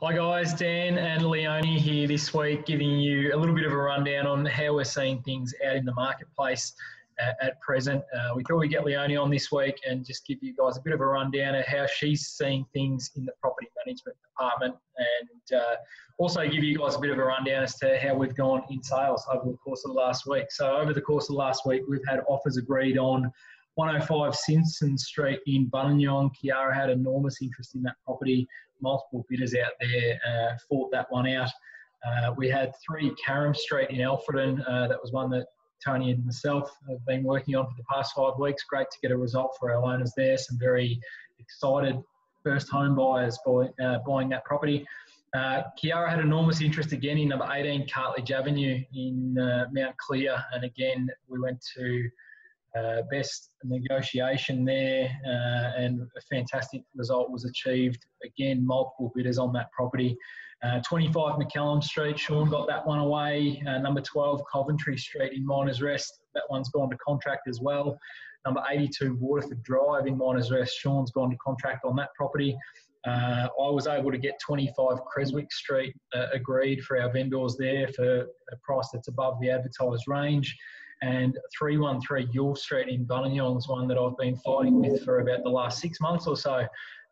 Hi guys, Dan and Leone here this week, giving you a little bit of a rundown on how we're seeing things out in the marketplace at present. We thought we'd get Leone on this week and just give you guys a bit of a rundown of how she's seeing things in the property management department, and also give you guys a bit of a rundown as to how we've gone in sales over the course of the last week. So over the course of the last week, we've had offers agreed on 105 Simpson Street in Buninyong. Kiara had enormous interest in that property. Multiple bidders out there fought that one out. We had 3 Carrum Street in Alfredton. That was one that Tony and myself have been working on for the past 5 weeks. Great to get a result for our owners there. Some very excited first home buyers buying that property. Kiara had enormous interest again in number 18 Cartledge Avenue in Mount Clear. And again, we went to best negotiation there, and a fantastic result was achieved. Again, multiple bidders on that property. 25 McCallum Street, Sean got that one away. Number 12 Coventry Street in Miners Rest, that one's gone to contract as well. Number 82 Waterford Drive in Miners Rest, Sean's gone to contract on that property. I was able to get 25 Creswick Street agreed for our vendors there for a price that's above the advertised range. And 313 Yule Street in Buninyong is one that I've been fighting with for about the last 6 months or so.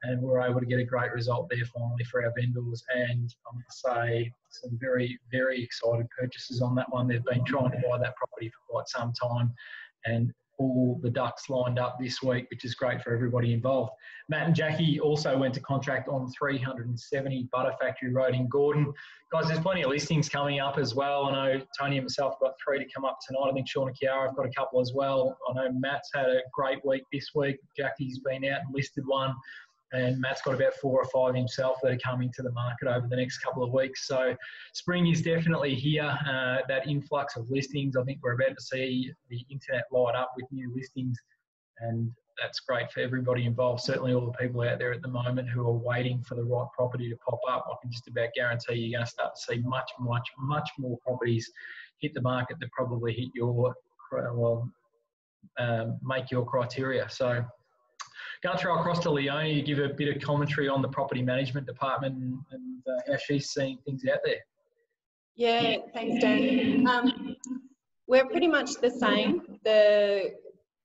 And we were able to get a great result there finally for our vendors. And I must say, some very, very excited purchases on that one. They've been trying to buy that property for quite some time. And all the ducks lined up this week, which is great for everybody involved. Matt and Jackie also went to contract on 370 Butter Factory Road in Gordon. Guys, there's plenty of listings coming up as well. I know Tony and myself have got 3 to come up tonight. I think Sean and Kiara have got a couple as well. I know Matt's had a great week this week. Jackie's been out and listed one. And Matt's got about 4 or 5 himself that are coming to the market over the next couple of weeks. So spring is definitely here. That influx of listings, I think we're about to see the internet light up with new listings. And that's great for everybody involved. Certainly all the people out there at the moment who are waiting for the right property to pop up. I can just about guarantee you're going to start to see much more properties hit the market that probably hit your, make your criteria. So going to throw across to Leone to give a bit of commentary on the property management department and how she's seeing things out there. Yeah, thanks, Dan. We're pretty much the same. The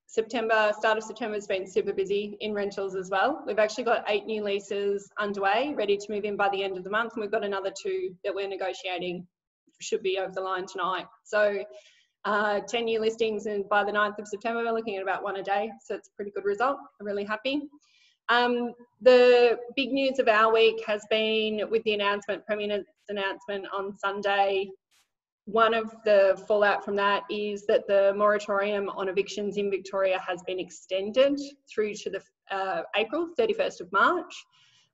start of September has been super busy in rentals as well. We've actually got 8 new leases underway, ready to move in by the end of the month, and we've got another 2 that we're negotiating, should be over the line tonight. So 10 new listings, and by the 9th of September, we're looking at about 1 a day. So it's a pretty good result. I'm really happy. The big news of our week has been with the Premier's announcement on Sunday. One of the fallout from that is that the moratorium on evictions in Victoria has been extended through to the April, 31st of March.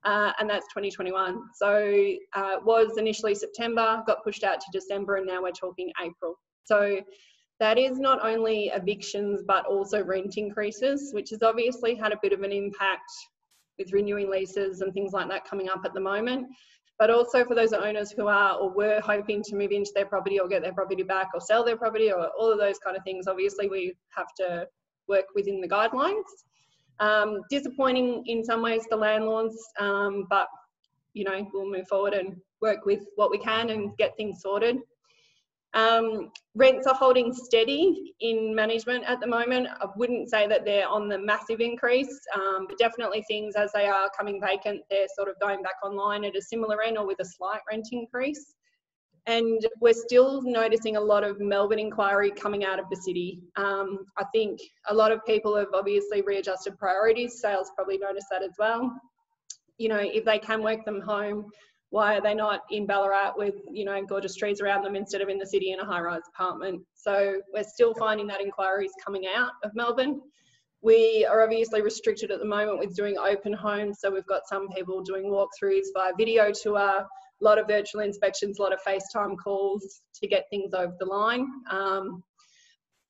And that's 2021. So it was initially September, got pushed out to December, and now we're talking April. So that is not only evictions, but also rent increases, which has obviously had a bit of an impact with renewing leases and things like that coming up at the moment. But also for those owners who are or were hoping to move into their property or get their property back or sell their property or all of those kind of things, obviously we have to work within the guidelines. Disappointing in some ways for landlords, but you know, we'll move forward and work with what we can and get things sorted. Rents are holding steady in management at the moment. I wouldn't say that they're on the massive increase, but definitely things as they are coming vacant, they're sort of going back online at a similar rent or with a slight rent increase. And we're still noticing a lot of Melbourne inquiry coming out of the city. I think a lot of people have obviously readjusted priorities. Sales probably noticed that as well. You know, if they can work them home, why are they not in Ballarat with, you know, gorgeous trees around them instead of in the city in a high-rise apartment? So we're still finding that inquiries coming out of Melbourne. We are obviously restricted at the moment with doing open homes. So we've got some people doing walkthroughs via video tour, a lot of virtual inspections, a lot of FaceTime calls to get things over the line.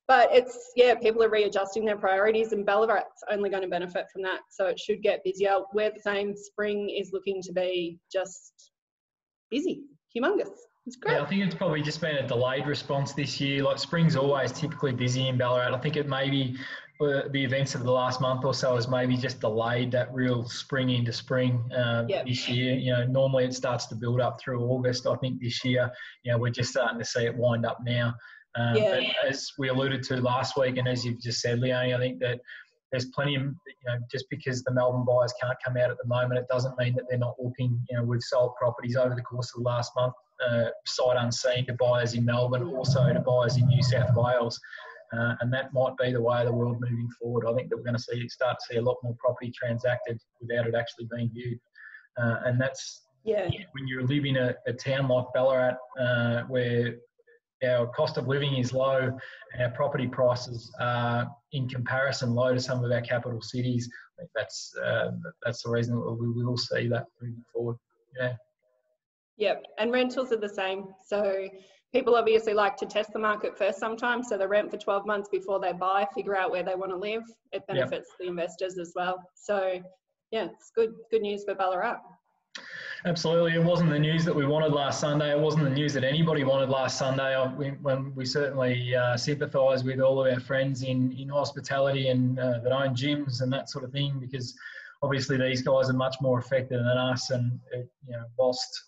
But it's, yeah, people are readjusting their priorities, and Ballarat's only going to benefit from that. So it should get busier. We're the same. Spring is looking to be just busy, humongous. It's great. Yeah, I think it's probably just been a delayed response this year. Like spring's always typically busy in Ballarat. I think it maybe the events of the last month or so has maybe just delayed that real spring into spring this year. You know, normally it starts to build up through August. I think this year, you know, we're just starting to see it wind up now. But as we alluded to last week, and as you've just said, Leonie, I think that there's plenty of, you know, just because the Melbourne buyers can't come out at the moment, it doesn't mean that they're not looking. You know, we've sold properties over the course of the last month, sight unseen, to buyers in Melbourne, also to buyers in New South Wales. And that might be the way of the world moving forward. I think that we're going to start to see a lot more property transacted without it actually being viewed. And that's when you live in a town like Ballarat, where our cost of living is low and our property prices are in comparison low to some of our capital cities. I think that's the reason that we will see that moving forward. Yep, and rentals are the same. So people obviously like to test the market first sometimes, so they rent for 12 months before they buy, figure out where they want to live. It benefits the investors as well. So yeah, it's good news for Ballarat. Absolutely. It wasn't the news that we wanted last Sunday. It wasn't the news that anybody wanted last Sunday. When we certainly sympathise with all of our friends in hospitality and that own gyms and that sort of thing, because obviously these guys are much more affected than us. And, you know, whilst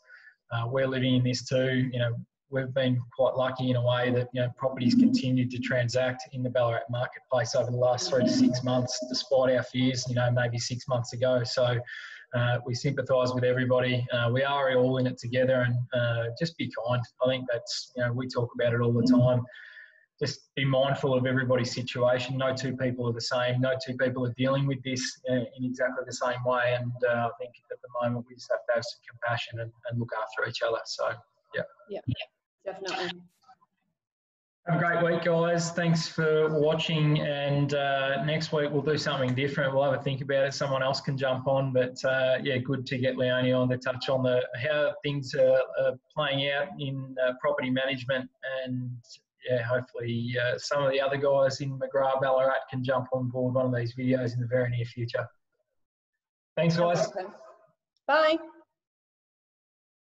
we're living in this too, you know, we've been quite lucky in a way that, you know, properties continued to transact in the Ballarat marketplace over the last 3 to 6 months, despite our fears, you know, maybe 6 months ago. So we sympathise with everybody. We are all in it together, and just be kind. I think that's, you know, we talk about it all the time. Just be mindful of everybody's situation. No two people are the same. No two people are dealing with this in exactly the same way. And I think at the moment we just have to have some compassion and look after each other. So, yeah, definitely. Have a great week, guys. Thanks for watching. And next week we'll do something different. We'll have a think about it. Someone else can jump on. But yeah, good to get Leonie on to touch on how things are playing out in property management. And yeah, hopefully some of the other guys in McGrath, Ballarat can jump on board one of these videos in the very near future. Thanks, guys. Bye.